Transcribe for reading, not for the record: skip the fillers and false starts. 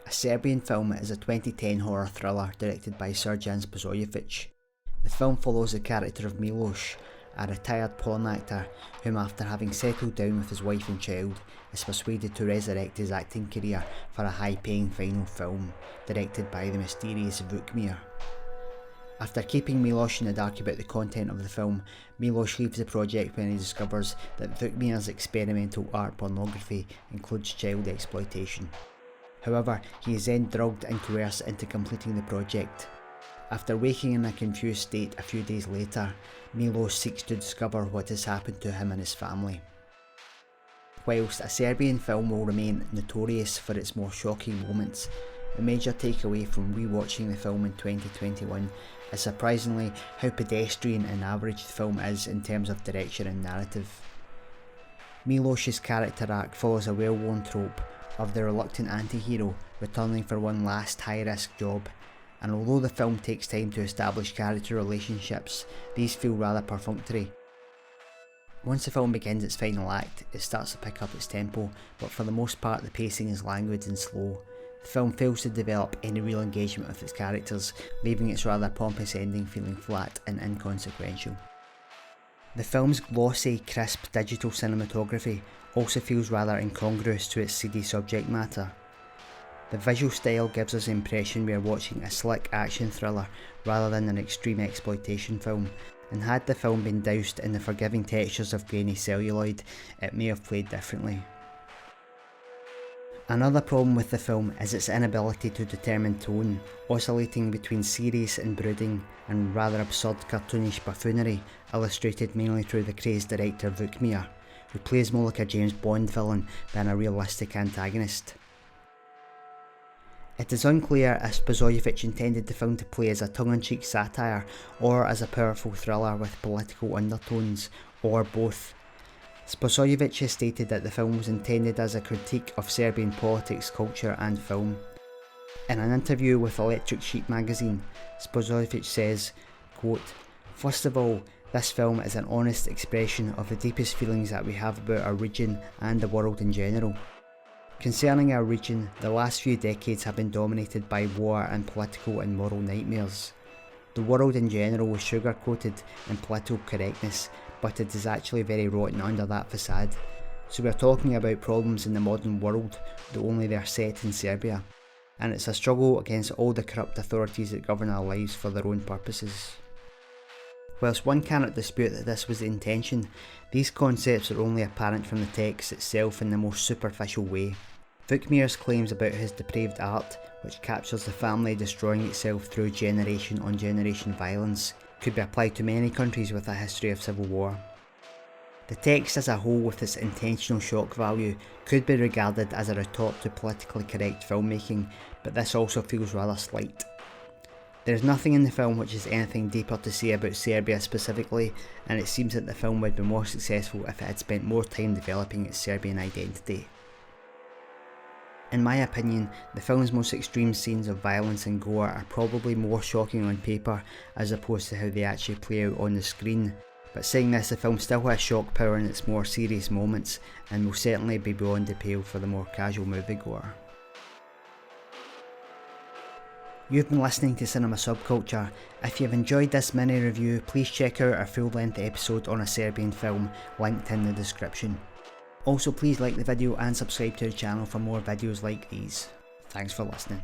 A Serbian Film is a 2010 horror thriller directed by Serbian Spozojevic. The film follows the character of Milos, a retired porn actor whom, after having settled down with his wife and child, is persuaded to resurrect his acting career for a high-paying final film directed by the mysterious Vukmir. After keeping Milos in the dark about the content of the film, Milos leaves the project when he discovers that Vukmir's experimental art pornography includes child exploitation. However, he is then drugged and coerced into completing the project. After waking in a confused state a few days later, Milos seeks to discover what has happened to him and his family. Whilst a Serbian film will remain notorious for its more shocking moments, the major takeaway from rewatching the film in 2021 is surprisingly how pedestrian and average the film is in terms of direction and narrative. Milos's character arc follows a well-worn trope of the reluctant anti-hero returning for one last high-risk job, and although the film takes time to establish character relationships, these feel rather perfunctory. Once the film begins its final act, it starts to pick up its tempo, but for the most part the pacing is languid and slow. The film fails to develop any real engagement with its characters, leaving its rather pompous ending feeling flat and inconsequential. The film's glossy, crisp digital cinematography also feels rather incongruous to its seedy subject matter. The visual style gives us the impression we are watching a slick action thriller rather than an extreme exploitation film, and had the film been doused in the forgiving textures of grainy celluloid, it may have played differently. Another problem with the film is its inability to determine tone, oscillating between serious and brooding and rather absurd cartoonish buffoonery, illustrated mainly through the crazed director Vukmir, who plays more like a James Bond villain than a realistic antagonist. It is unclear if Spozojevic intended the film to play as a tongue-in-cheek satire or as a powerful thriller with political undertones, or both. Spozojevic has stated that the film was intended as a critique of Serbian politics, culture and film. In an interview with Electric Sheep magazine, Spozojevic says, quote, "First of all, this film is an honest expression of the deepest feelings that we have about our region and the world in general. Concerning our region, the last few decades have been dominated by war and political and moral nightmares. The world in general is sugar-coated in political correctness, but it is actually very rotten under that facade. So we are talking about problems in the modern world, though only they are set in Serbia. And it's a struggle against all the corrupt authorities that govern our lives for their own purposes." Whilst one cannot dispute that this was the intention, these concepts are only apparent from the text itself in the most superficial way. Vukmir's claims about his depraved art, which captures the family destroying itself through generation on generation violence, could be applied to many countries with a history of civil war. The text as a whole, with its intentional shock value, could be regarded as a retort to politically correct filmmaking, but this also feels rather slight. There is nothing in the film which has anything deeper to say about Serbia specifically, and it seems that the film would be more successful if it had spent more time developing its Serbian identity. In my opinion, the film's most extreme scenes of violence and gore are probably more shocking on paper as opposed to how they actually play out on the screen. But saying this, the film still has shock power in its more serious moments and will certainly be beyond the pale for the more casual moviegoer. You've been listening to Cinema Subculture. If you've enjoyed this mini review, please check out our full-length episode on a Serbian film, linked in the description. Also, please like the video and subscribe to the channel for more videos like these. Thanks for listening.